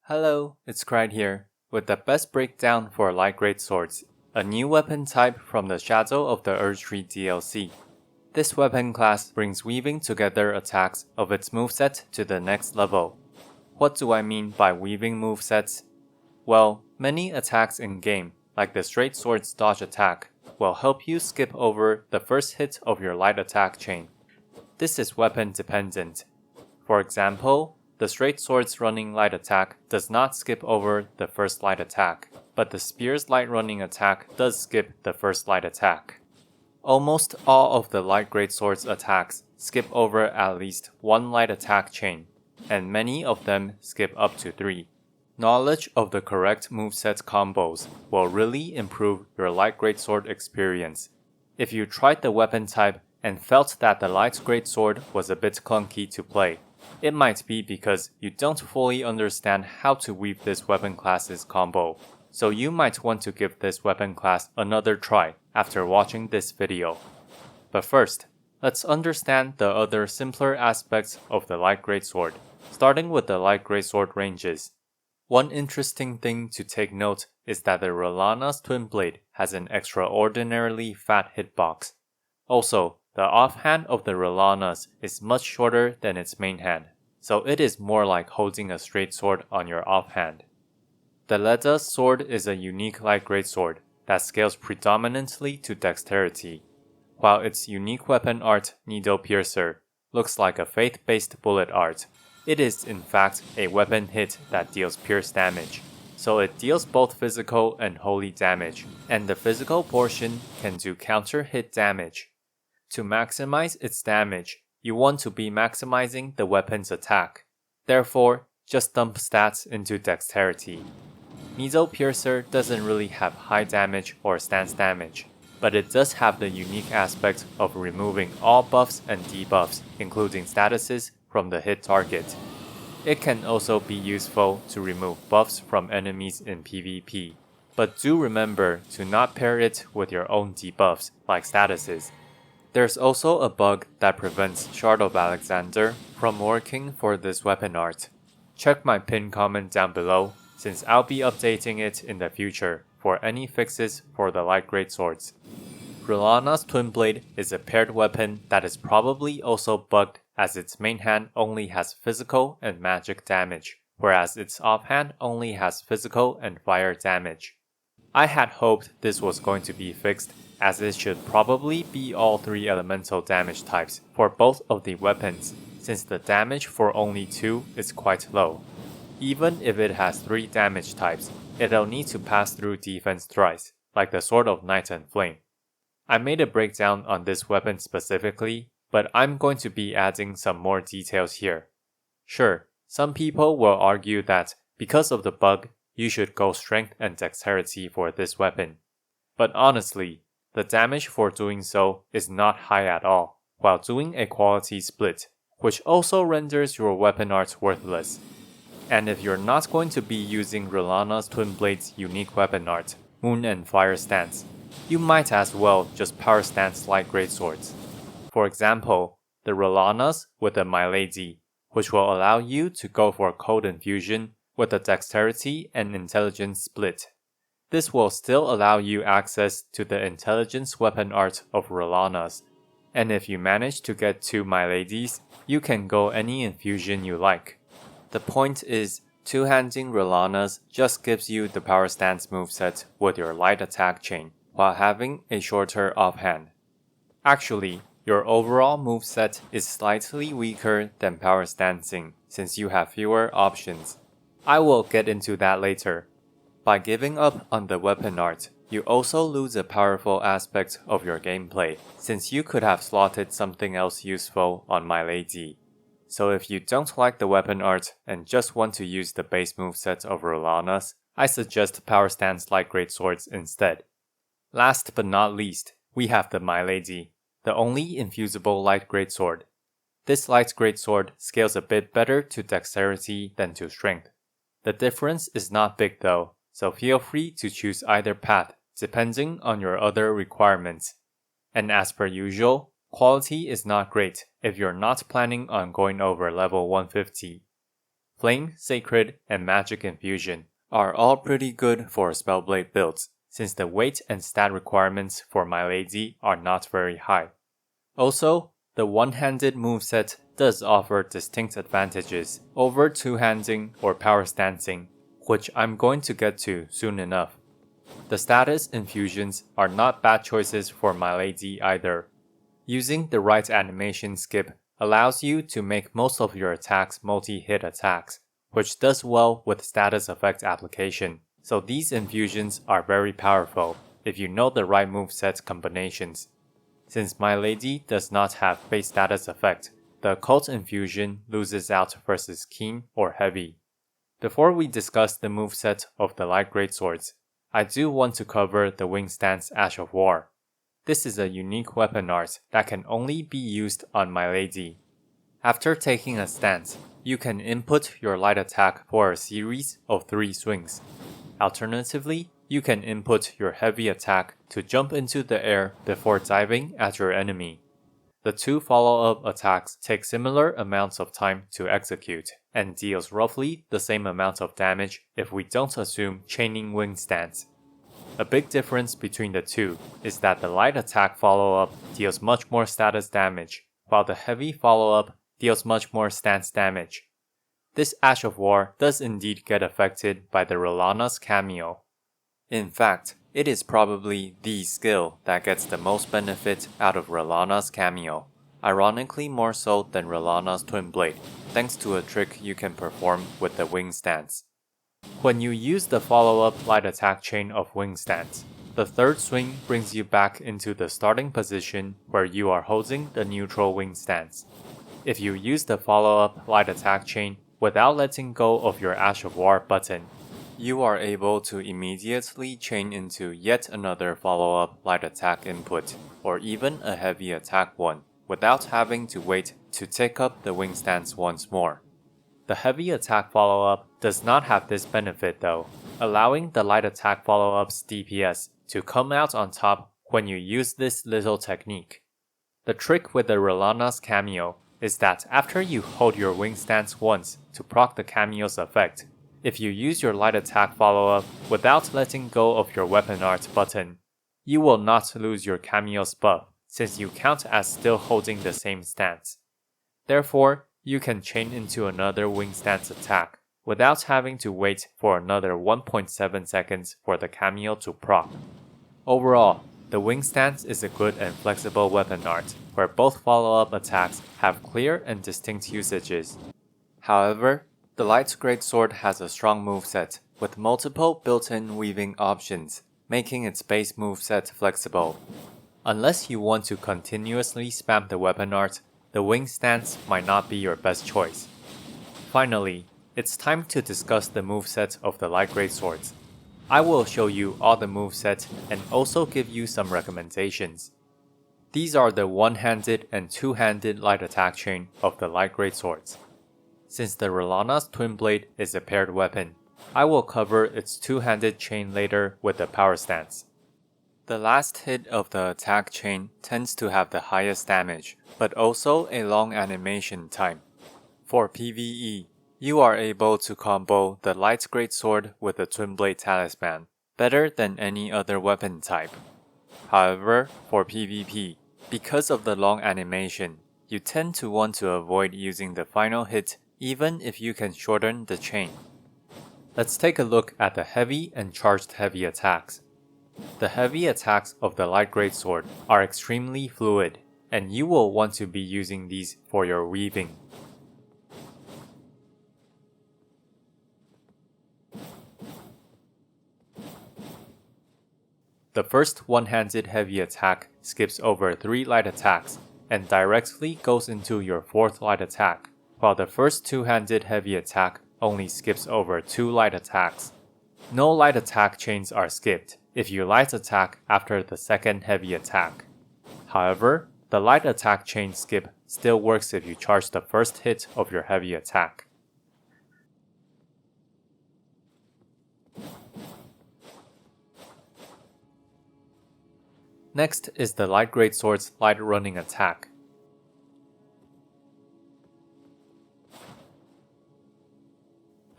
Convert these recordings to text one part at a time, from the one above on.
Hello, it's Cried here, with the best breakdown for Light Greatswords, a new weapon type from the Shadow of the Erdtree DLC. This weapon class brings weaving together attacks of its moveset to the next level. What do I mean by weaving movesets? Well, many attacks in-game, like the straight sword's dodge attack, will help you skip over the first hit of your light attack chain. This is weapon dependent. For example, the straight sword's running light attack does not skip over the first light attack, but the spear's light running attack does skip the first light attack. Almost all of the Light Greatsword's attacks skip over at least one light attack chain, and many of them skip up to 3. Knowledge of the correct moveset combos will really improve your Light Greatsword experience. If you tried the weapon type and felt that the Light Greatsword was a bit clunky to play, it might be because you don't fully understand how to weave this weapon class's combo, so you might want to give this weapon class another try after watching this video. But first, let's understand the other simpler aspects of the Light Greatsword, starting with the Light Greatsword ranges. One interesting thing to take note is that the Rellana's Twinblade has an extraordinarily fat hitbox. Also, the offhand of the Rellana's is much shorter than its main hand, so it is more like holding a straight sword on your offhand. The Leda's sword is a unique Light Greatsword that scales predominantly to dexterity, while its unique weapon art, Needle Piercer, looks like a faith-based bullet art. It is in fact a weapon hit that deals pierce damage, so it deals both physical and holy damage, and the physical portion can do counter hit damage. To maximize its damage, you want to be maximizing the weapon's attack. Therefore, just dump stats into dexterity. Needle Piercer doesn't really have high damage or stance damage, but it does have the unique aspect of removing all buffs and debuffs, including statuses, from the hit target. It can also be useful to remove buffs from enemies in PvP, but do remember to not pair it with your own debuffs like statuses. There's also a bug that prevents Shard of Alexander from working for this weapon art. Check my pinned comment down below, since I'll be updating it in the future for any fixes for the Light Greatswords. Rellana's Twinblade is a paired weapon that is probably also bugged as its main hand only has physical and magic damage, whereas its offhand only has physical and fire damage. I had hoped this was going to be fixed, as it should probably be all 3 elemental damage types for both of the weapons, since the damage for only 2 is quite low. Even if it has 3 damage types, it'll need to pass through defense thrice, like the Sword of Night and Flame. I made a breakdown on this weapon specifically, but I'm going to be adding some more details here. Sure, some people will argue that because of the bug, you should go strength and dexterity for this weapon. But honestly, the damage for doing so is not high at all, while doing a quality split, which also renders your weapon art worthless. And if you're not going to be using Rellana's Twinblade's unique weapon art, Moon and Fire Stance, you might as well just Powerstance Light Greatswords. For example, the Rellana's with the Milady, which will allow you to go for cold infusion with a dexterity and intelligence split. This will still allow you access to the intelligence weapon art of Rellana's, and if you manage to get 2 Milady's, you can go any infusion you like. The point is, two-handing Rellana's just gives you the Powerstance moveset with your light attack chain, while having a shorter offhand. Actually, your overall moveset is slightly weaker than Powerstancing since you have fewer options. I will get into that later. By giving up on the weapon art, you also lose a powerful aspect of your gameplay, since you could have slotted something else useful on Milady. So if you don't like the weapon art and just want to use the base moveset of Rellana's, I suggest Powerstance Light Greatswords instead. Last but not least, we have the Milady, the only infusible Light Greatsword. This Light Greatsword scales a bit better to dexterity than to strength. The difference is not big though, so feel free to choose either path depending on your other requirements. And as per usual, quality is not great if you're not planning on going over level 150. Flame, Sacred, and Magic Infusion are all pretty good for Spellblade builds, since the weight and stat requirements for Milady are not very high. Also, the one-handed moveset does offer distinct advantages over two-handing or powerstancing, which I'm going to get to soon enough. The status infusions are not bad choices for Milady either. Using the right animation skip allows you to make most of your attacks multi-hit attacks, which does well with status effect application, so these infusions are very powerful if you know the right moveset combinations. Since Milady does not have base status effect, the occult infusion loses out versus keen or heavy. Before we discuss the moveset of the Light Greatswords, I do want to cover the Wing Stance Ash of War. This is a unique weapon art that can only be used on Milady. After taking a stance, you can input your light attack for a series of 3 swings. Alternatively, you can input your heavy attack to jump into the air before diving at your enemy. The 2 follow-up attacks take similar amounts of time to execute, and deals roughly the same amount of damage if we don't assume chaining wing stance. A big difference between the two is that the light attack follow-up deals much more status damage, while the heavy follow-up deals much more stance damage. This Ash of War does indeed get affected by the Rellana's cameo. In fact, it is probably the skill that gets the most benefit out of Rellana's cameo, ironically more so than Rellana's Twinblade, thanks to a trick you can perform with the wing stance. When you use the follow-up light attack chain of wing stance, the 3rd swing brings you back into the starting position where you are holding the neutral wing stance. If you use the follow-up light attack chain without letting go of your Ash of War button, you are able to immediately chain into yet another follow-up light attack input, or even a heavy attack one, without having to wait to take up the wing stance once more. The heavy attack follow-up does not have this benefit though, allowing the light attack follow-up's DPS to come out on top when you use this little technique. The trick with the Rellana's cameo is that after you hold your wing stance once to proc the cameo's effect, if you use your light attack follow-up without letting go of your weapon art button, you will not lose your cameo's buff since you count as still holding the same stance. Therefore, you can chain into another wing stance attack without having to wait for another 1.7 seconds for the cameo to proc. Overall, the wing stance is a good and flexible weapon art where both follow-up attacks have clear and distinct usages. However, the Light Greatsword has a strong moveset with multiple built-in weaving options, making its base moveset flexible. Unless you want to continuously spam the weapon art, the wing stance might not be your best choice. Finally, it's time to discuss the moveset of the Light Greatswords. I will show you all the movesets and also give you some recommendations. These are the one-handed and two-handed light attack chain of the Light Greatswords. Since the Rellana's Twinblade is a paired weapon, I will cover its two-handed chain later with the Powerstance. The last hit of the attack chain tends to have the highest damage, but also a long animation time. For PvE, you are able to combo the Light Greatsword with the Twinblade Talisman better than any other weapon type. However, for PvP, because of the long animation, you tend to want to avoid using the final hit even if you can shorten the chain. Let's take a look at the heavy and charged heavy attacks. The heavy attacks of the Light Greatsword are extremely fluid, and you will want to be using these for your weaving. The first one-handed heavy attack skips over 3 light attacks and directly goes into your 4th light attack, while the first two-handed heavy attack only skips over 2 light attacks. No light attack chains are skipped if you light attack after the second heavy attack. However, the light attack chain skip still works if you charge the first hit of your heavy attack. Next is the Light Greatsword's light running attack.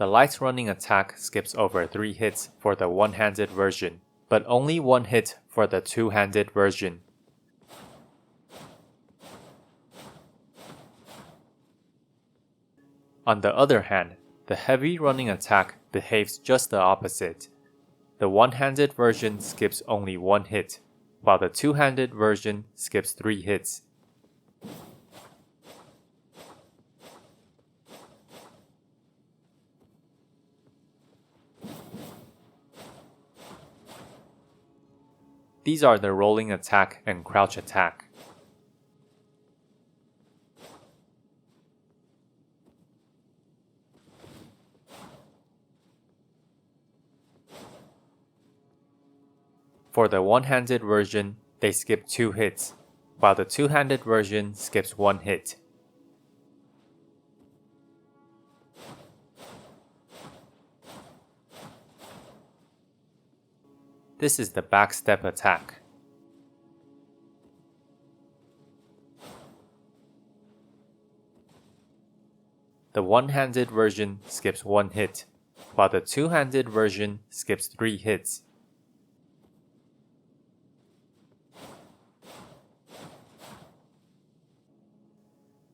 The light running attack skips over 3 hits for the one-handed version, but only 1 hit for the two-handed version. On the other hand, the heavy running attack behaves just the opposite. The one-handed version skips only 1 hit, while the two-handed version skips 3 hits. These are the rolling attack and crouch attack. For the one-handed version, they skip 2 hits, while the two-handed version skips 1 hit. This is the backstep attack. The one-handed version skips 1 hit, while the two-handed version skips 3 hits.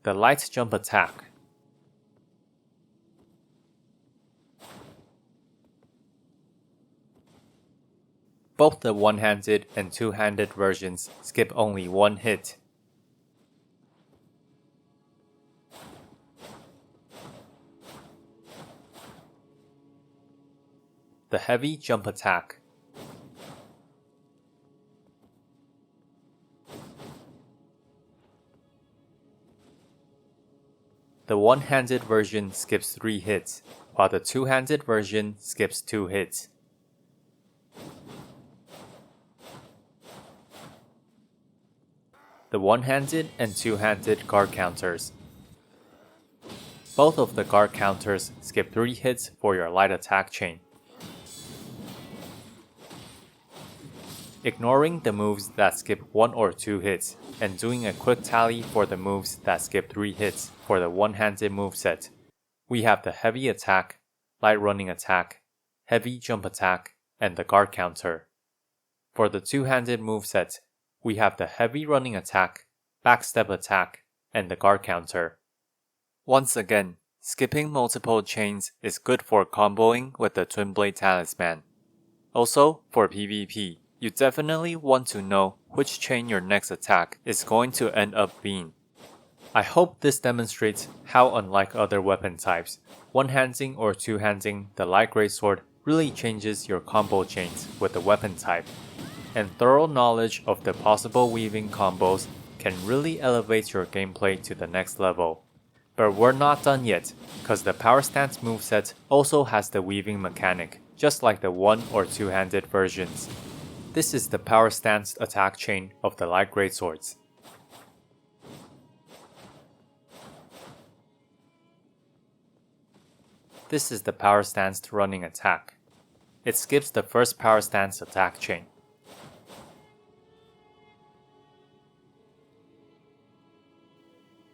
The light jump attack. Both the one-handed and two-handed versions skip only 1 hit. The heavy jump attack. The one-handed version skips 3 hits, while the two-handed version skips 2 hits. The one-handed and two-handed guard counters. Both of the guard counters skip 3 hits for your light attack chain. Ignoring the moves that skip 1 or 2 hits, and doing a quick tally for the moves that skip 3 hits for the one-handed moveset, we have the heavy attack, light running attack, heavy jump attack, and the guard counter. For the two-handed moveset, we have the heavy running attack, backstep attack, and the guard counter. Once again, skipping multiple chains is good for comboing with the Twinblade talisman. Also, for PvP, you definitely want to know which chain your next attack is going to end up being. I hope this demonstrates how, unlike other weapon types, one-handing or two-handing the Light Greatsword really changes your combo chains with the weapon type, and thorough knowledge of the possible weaving combos can really elevate your gameplay to the next level. But we're not done yet, cause the Powerstance moveset also has the weaving mechanic, just like the one or two-handed versions. This is the Powerstance attack chain of the Light Greatswords. This is the Powerstance running attack. It skips the first Powerstance attack chain.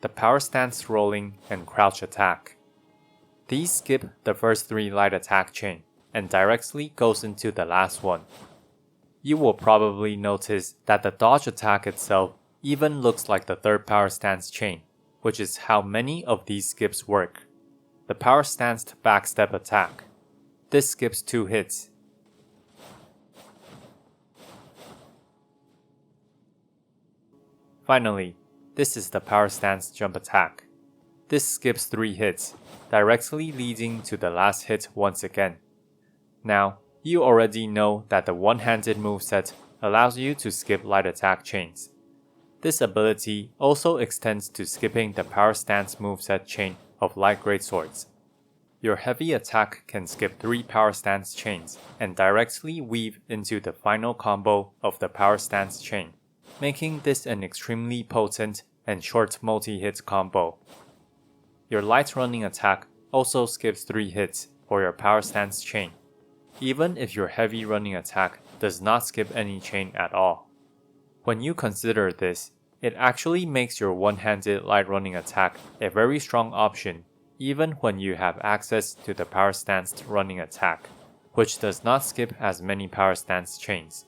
The Powerstance rolling and crouch attack. These skip the first 3 light attack chain and directly goes into the last one. You will probably notice that the dodge attack itself even looks like the third Powerstance chain, which is how many of these skips work. The Powerstance backstep attack. This skips 2 hits. Finally, this is the Powerstance jump attack. This skips 3 hits, directly leading to the last hit once again. Now, you already know that the one-handed moveset allows you to skip light attack chains. This ability also extends to skipping the Powerstance moveset chain of Light Greatswords. Your heavy attack can skip 3 Powerstance chains and directly weave into the final combo of the Powerstance chain, making this an extremely potent and short multi-hit combo. Your light running attack also skips 3 hits for your Powerstance chain, even if your heavy running attack does not skip any chain at all. When you consider this, it actually makes your one-handed light running attack a very strong option, even when you have access to the Powerstance running attack, which does not skip as many Powerstance chains.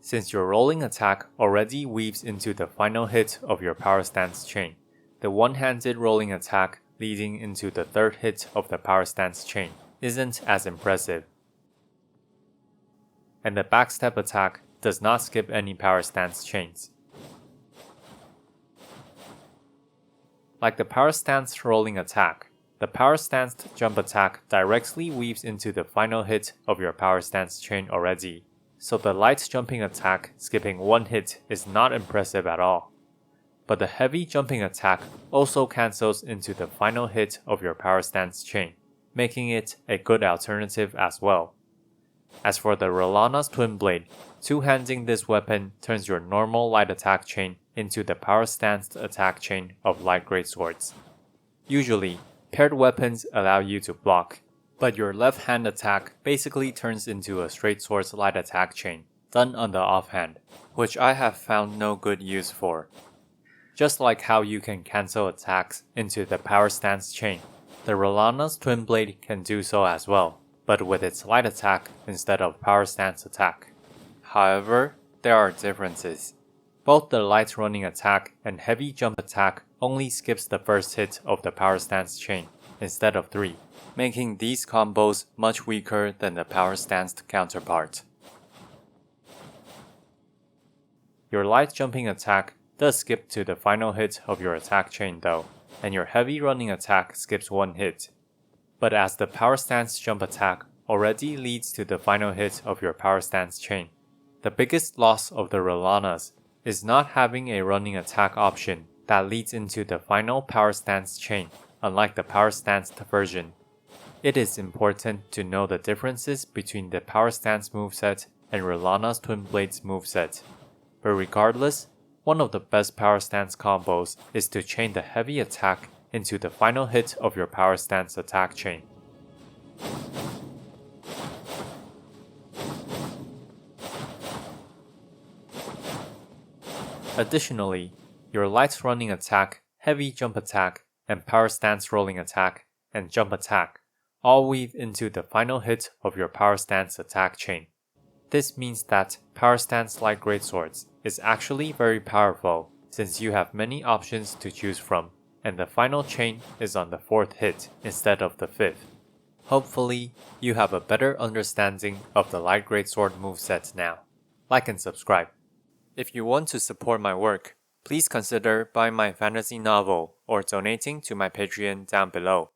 Since your rolling attack already weaves into the final hit of your Powerstance chain, the one-handed rolling attack leading into the third hit of the Powerstance chain isn't as impressive. And the backstep attack does not skip any Powerstance chains. Like the Powerstance rolling attack, the Powerstance jump attack directly weaves into the final hit of your Powerstance chain already, so the light jumping attack skipping one hit is not impressive at all. But the heavy jumping attack also cancels into the final hit of your Powerstance chain, making it a good alternative as well. As for the Rellana's Twinblade, two-handing this weapon turns your normal light attack chain into the Powerstance attack chain of Light Greatswords. Usually, paired weapons allow you to block, but your left-hand attack basically turns into a straight sword's light attack chain, done on the offhand, which I have found no good use for. Just like how you can cancel attacks into the Powerstance chain, the Rellana's Twinblade can do so as well, but with its light attack instead of Powerstance attack. However, there are differences. Both the light running attack and heavy jump attack only skips the first hit of the Powerstance chain instead of 3, making these combos much weaker than the Powerstance counterpart. Your light jumping attack does skip to the final hit of your attack chain though, and your heavy running attack skips one hit. But as the Powerstance jump attack already leads to the final hit of your Powerstance chain, the biggest loss of the Rellanas is not having a running attack option that leads into the final Powerstance chain, unlike the Powerstance version. It is important to know the differences between the Powerstance moveset and Rellana's Twinblade's moveset. But regardless, one of the best Powerstance combos is to chain the heavy attack into the final hit of your Powerstance attack chain. Additionally, your light running attack, heavy jump attack, and Powerstance rolling attack and jump attack all weave into the final hit of your Powerstance attack chain. This means that Powerstance Light Greatswords is actually very powerful since you have many options to choose from, and the final chain is on the 4th hit instead of the 5th. Hopefully, you have a better understanding of the Light Greatsword moveset now. Like and subscribe. If you want to support my work, please consider buying my fantasy novel or donating to my Patreon down below.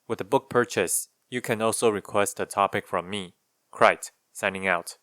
With a book purchase, you can also request a topic from me. Krite, signing out.